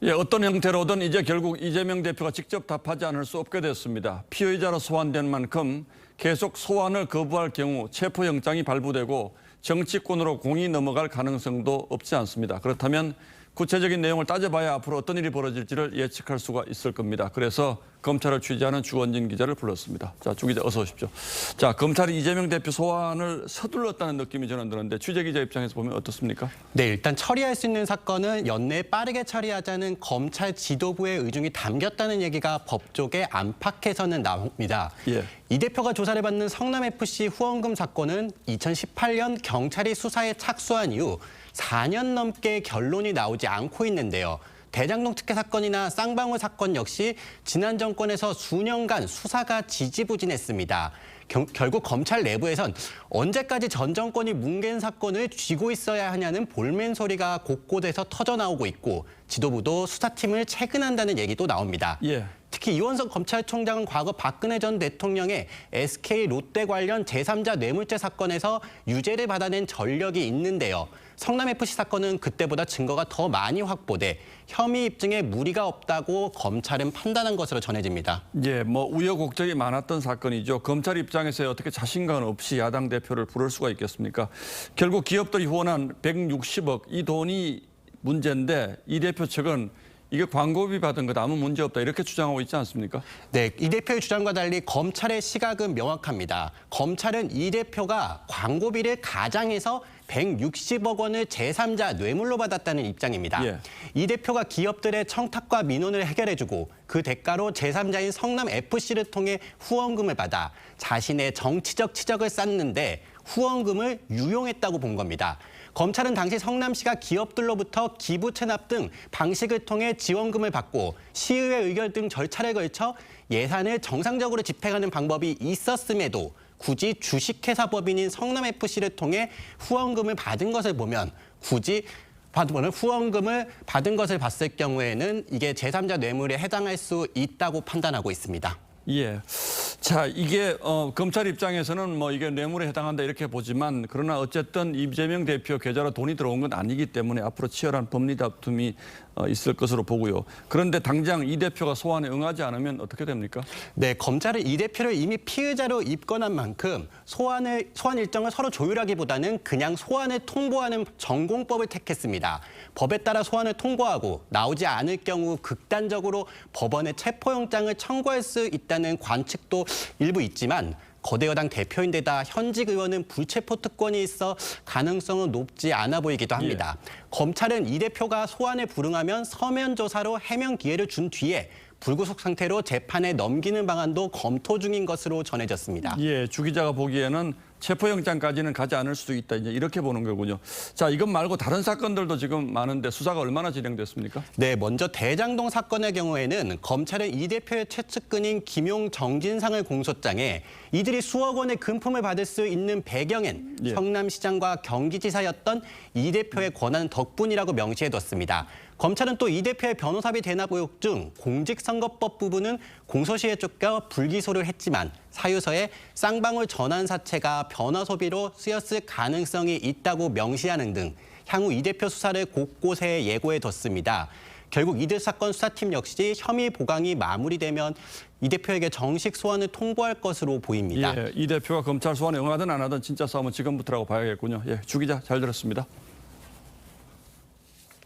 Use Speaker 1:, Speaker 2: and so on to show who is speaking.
Speaker 1: 예, 어떤 형태로든 이제 결국 이재명 대표가 직접 답하지 않을 수 없게 됐습니다. 피의자로 소환된 만큼 계속 소환을 거부할 경우 체포영장이 발부되고 정치권으로 공이 넘어갈 가능성도 없지 않습니다. 그렇다면 구체적인 내용을 따져봐야 앞으로 어떤 일이 벌어질지를 예측할 수가 있을 겁니다. 그래서 검찰을 취재하는 주원진 기자를 불렀습니다. 자, 주 기자 어서 오십시오. 자, 검찰이 이재명 대표 소환을 서둘렀다는 느낌이 저는 드는데 취재 기자 입장에서 보면 어떻습니까?
Speaker 2: 네, 일단 처리할 수 있는 사건은 연내에 빠르게 처리하자는 검찰 지도부의 의중이 담겼다는 얘기가 법조계 안팎에서는 나옵니다.
Speaker 1: 예.
Speaker 2: 이 대표가 조사를 받는 성남FC 후원금 사건은 2018년 경찰이 수사에 착수한 이후 4년 넘게 결론이 나오지 않고 있는데요. 대장동 특혜 사건이나 쌍방울 사건 역시 지난 정권에서 수년간 수사가 지지부진했습니다. 결국 검찰 내부에선 언제까지 전 정권이 뭉갠 사건을 쥐고 있어야 하냐는 볼멘 소리가 곳곳에서 터져나오고 있고 지도부도 수사팀을 체근한다는 얘기도 나옵니다.
Speaker 1: 예.
Speaker 2: 특히 이원석 검찰총장은 과거 박근혜 전 대통령의 SK 롯데 관련 제3자 뇌물죄 사건에서 유죄를 받아낸 전력이 있는데요. 성남FC 사건은 그때보다 증거가 더 많이 확보돼 혐의 입증에 무리가 없다고 검찰은 판단한 것으로 전해집니다.
Speaker 1: 예, 뭐 우여곡절이 많았던 사건이죠. 검찰 입장에서 어떻게 자신감 없이 야당 대표를 부를 수가 있겠습니까? 결국 기업들이 후원한 160억 이 돈이 문제인데 이 대표 측은 이게 광고비 받은 것 아무 문제 없다 이렇게 주장하고 있지 않습니까?
Speaker 2: 네, 이 대표의 주장과 달리 검찰의 시각은 명확합니다. 검찰은 이 대표가 광고비를 가장해서 160억 원을 제3자 뇌물로 받았다는 입장입니다.
Speaker 1: 예.
Speaker 2: 이 대표가 기업들의 청탁과 민원을 해결해주고 그 대가로 제3자인 성남FC를 통해 후원금을 받아 자신의 정치적 치적을 쌓는데 후원금을 유용했다고 본 겁니다. 검찰은 당시 성남시가 기업들로부터 기부 체납 등 방식을 통해 지원금을 받고 시의회 의결 등 절차를 걸쳐 예산을 정상적으로 집행하는 방법이 있었음에도 굳이 주식회사 법인인 성남FC를 통해 후원금을 받은 것을 보면 후원금을 받은 것을 봤을 경우에는 이게 제3자 뇌물에 해당할 수 있다고 판단하고 있습니다.
Speaker 1: 예. 자, 이게 검찰 입장에서는 뭐 이게 뇌물에 해당한다 이렇게 보지만 그러나 어쨌든 이재명 대표 계좌로 돈이 들어온 건 아니기 때문에 앞으로 치열한 법리 다툼이 있을 것으로 보고요. 그런데 당장 이 대표가 소환에 응하지 않으면 어떻게 됩니까?
Speaker 2: 네, 검찰은 이 대표를 이미 피의자로 입건한 만큼 소환 일정을 서로 조율하기보다는 그냥 소환을 통보하는 전공법을 택했습니다. 법에 따라 소환을 통보하고 나오지 않을 경우 극단적으로 법원에 체포영장을 청구할 수 있다는 관측도 일부 있지만 거대 여당 대표인 데다 현직 의원은 불체포 특권이 있어 가능성은 높지 않아 보이기도 합니다. 예. 검찰은 이 대표가 소환에 불응하면 서면 조사로 해명 기회를 준 뒤에 불구속 상태로 재판에 넘기는 방안도 검토 중인 것으로 전해졌습니다.
Speaker 1: 예, 주 기자가 보기에는 체포영장까지는 가지 않을 수도 있다. 이제 이렇게 보는 거군요. 자, 이것 말고 다른 사건들도 지금 많은데 수사가 얼마나 진행됐습니까?
Speaker 2: 네, 먼저 대장동 사건의 경우에는 검찰은 이 대표의 최측근인 김용 정진상을 공소장에 이들이 수억 원의 금품을 받을 수 있는 배경엔
Speaker 1: 예.
Speaker 2: 성남시장과 경기지사였던 이 대표의 권한 덕분이라고 명시해뒀습니다. 검찰은 또 이 대표의 변호사비 대납 의혹 중 공직선거법 부분은 공소시효에 쫓겨 불기소를 했지만 사유서에 쌍방울 전환 사채가 변호사비로 쓰였을 가능성이 있다고 명시하는 등 향후 이 대표 수사를 곳곳에 예고해뒀습니다. 결국 이들 사건 수사팀 역시 혐의 보강이 마무리되면 이 대표에게 정식 소환을 통보할 것으로 보입니다.
Speaker 1: 예, 이 대표가 검찰 소환에 응하든 안 하든 진짜 싸움은 지금부터라고 봐야겠군요. 예, 주 기자 잘 들었습니다.